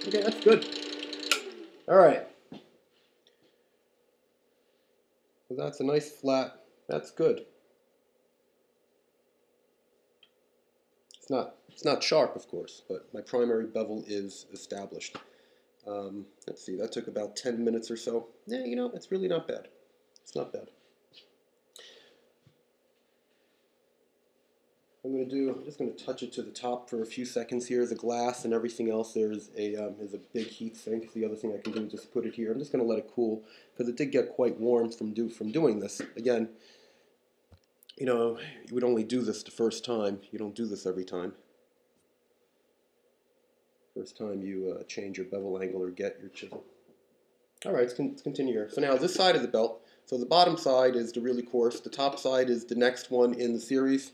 Okay, that's good. All right. So that's a nice flat. That's good. It's not sharp, of course, but my primary bevel is established. Let's see, that took about 10 minutes or so. Yeah, you know, it's really not bad. It's not bad. I'm just going to touch it to the top for a few seconds here. The glass and everything else there is a big heat sink. The other thing I can do is just put it here. I'm just going to let it cool because it did get quite warm from doing this. Again, you know, you would only do this the first time. You don't do this every time. First time you change your bevel angle or get your chisel. All right, let's continue here. So now this side of the belt. So the bottom side is the really coarse. The top side is the next one in the series.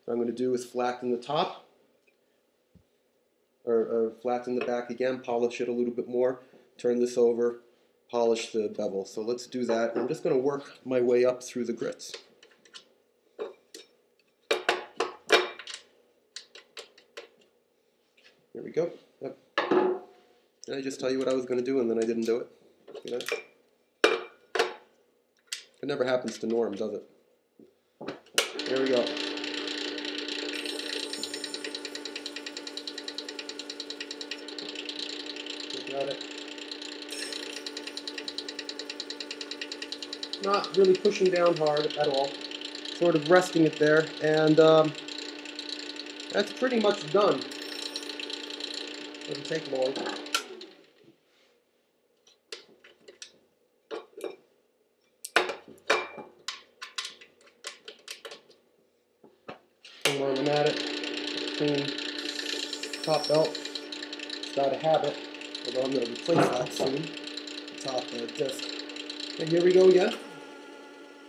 What I'm going to do is flatten the top, or flatten the back again, polish it a little bit more, turn this over, polish the bevel. So let's do that. I'm just going to work my way up through the grits. There we go. Yep. Did I just tell you what I was going to do and then I didn't do it? You know? It never happens to Norm, does it? There we go. Got it. Not really pushing down hard at all. Sort of resting it there, and that's pretty much done. Doesn't take long. And while I'm at it, clean top belt. It's got a habit. Although I'm going to replace that soon, the top disc. And here we go again.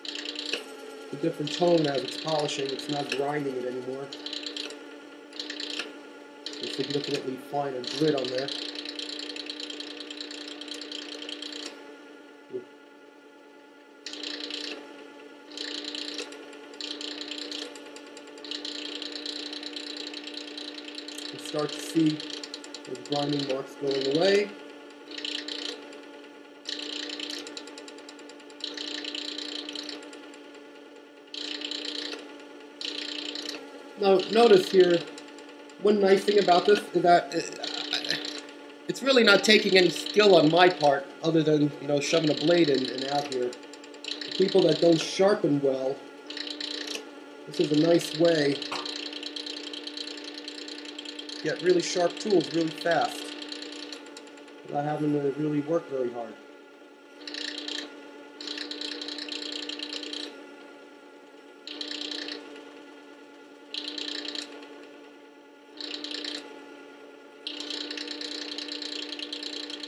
It's a different tone as it's polishing, it's not grinding it anymore. There's significantly finer grit on there. You start to see those grinding marks going away. Now, notice here, one nice thing about this is that it's really not taking any skill on my part, other than, you know, shoving a blade in and out here. For people that don't sharpen well, this is a nice way to get really sharp tools really fast, without having to really work very hard.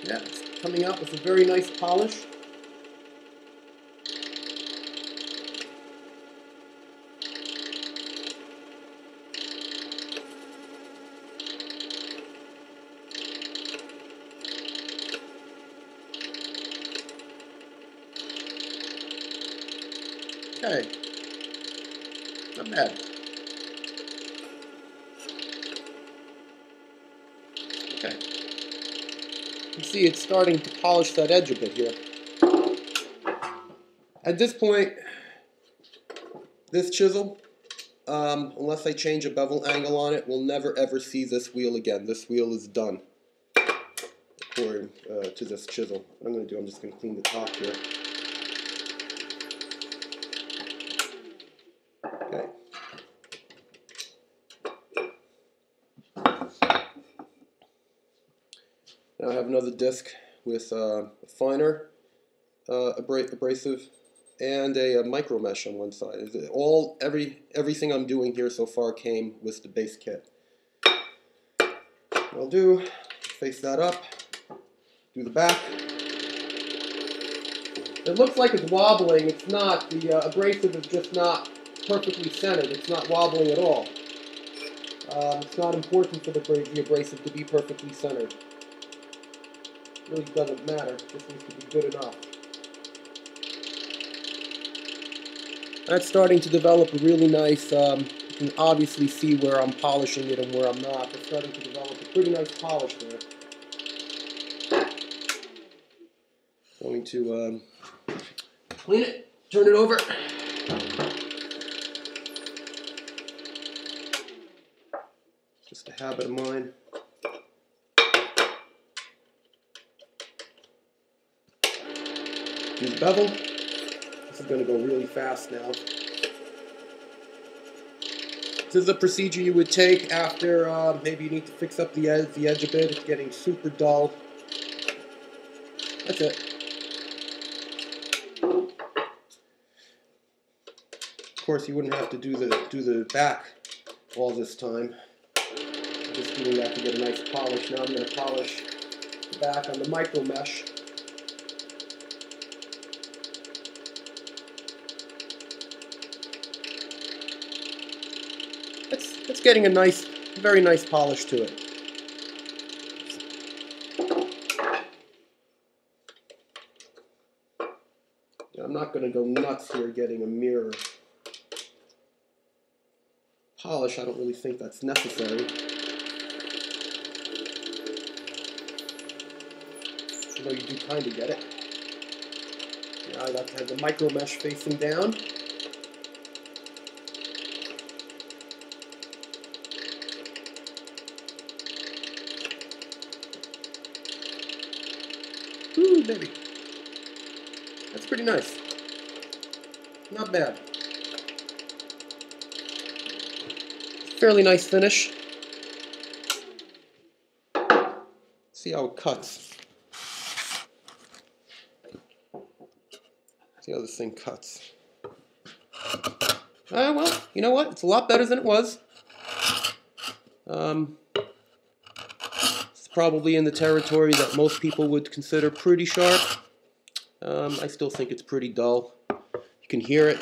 Yeah, it's coming out with a very nice polish. Okay, not bad. Okay. You see it's starting to polish that edge a bit here. At this point, this chisel, unless I change a bevel angle on it, will never ever see this wheel again. This wheel is done, according to this chisel. What I'm going to do, I'm just going to clean the top here. Okay. Now I have another disc with a finer abrasive and a micro mesh on one side. Everything I'm doing here so far came with the base kit. What I'll do, face that up, do the back. It looks like it's wobbling. It's not. The abrasive is just not perfectly centered. It's not wobbling at all. It's not important for the abrasive to be perfectly centered. It really doesn't matter. It just needs to be good enough. That's starting to develop a really nice, you can obviously see where I'm polishing it and where I'm not. It's starting to develop a pretty nice polish there. to clean it, turn it over. Just a habit of mine. Do the bevel. This is going to go really fast now. This is a procedure you would take after maybe you need to fix up the edge a bit. It's getting super dull. That's it. Of course, you wouldn't have to do the back all this time. I'm just doing that to get a nice polish. Now I'm going to polish the back on the micro mesh. It's getting a nice, very nice polish to it. I'm not going to go nuts here getting a mirror polish. I don't really think that's necessary. Although you do kind of get it. Now I got to have the micro mesh facing down. Ooh, baby. That's pretty nice. Not bad. Fairly nice finish. See how it cuts. See how this thing cuts. Well, you know what? It's a lot better than it was. It's probably in the territory that most people would consider pretty sharp. I still think it's pretty dull. You can hear it.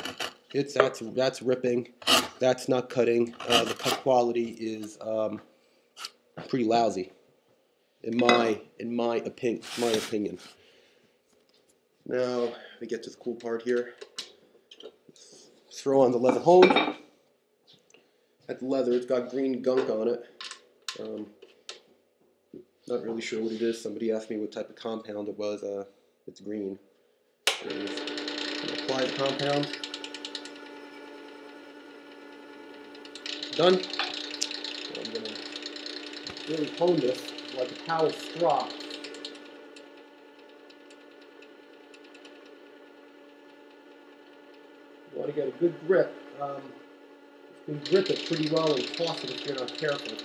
That's ripping. That's not cutting. The cut quality is pretty lousy, in my opinion. Now we get to the cool part here. Throw on the leather hone. At the leather, it's got green gunk on it. Not really sure what it is. Somebody asked me what type of compound it was. It's green. Apply the compound. Done. I'm going to really hone this like a towel strop. You want to get a good grip. You can grip it pretty well and toss it if you're not careful.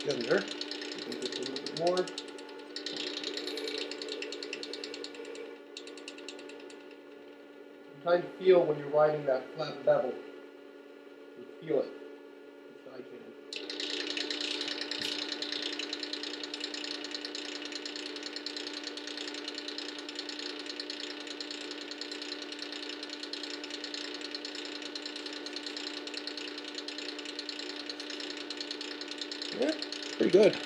Getting there. Just a little bit more. You kind of feel when you're riding that flat bevel. You feel it. As I can. Yeah, pretty good.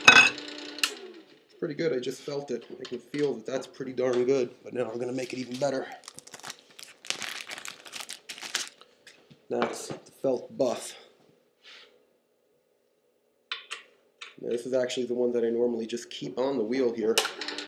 It's pretty good. I just felt it. I can feel that that's pretty darn good. But now we're going to make it even better. That's the felt buff. Now, this is actually the one that I normally just keep on the wheel here.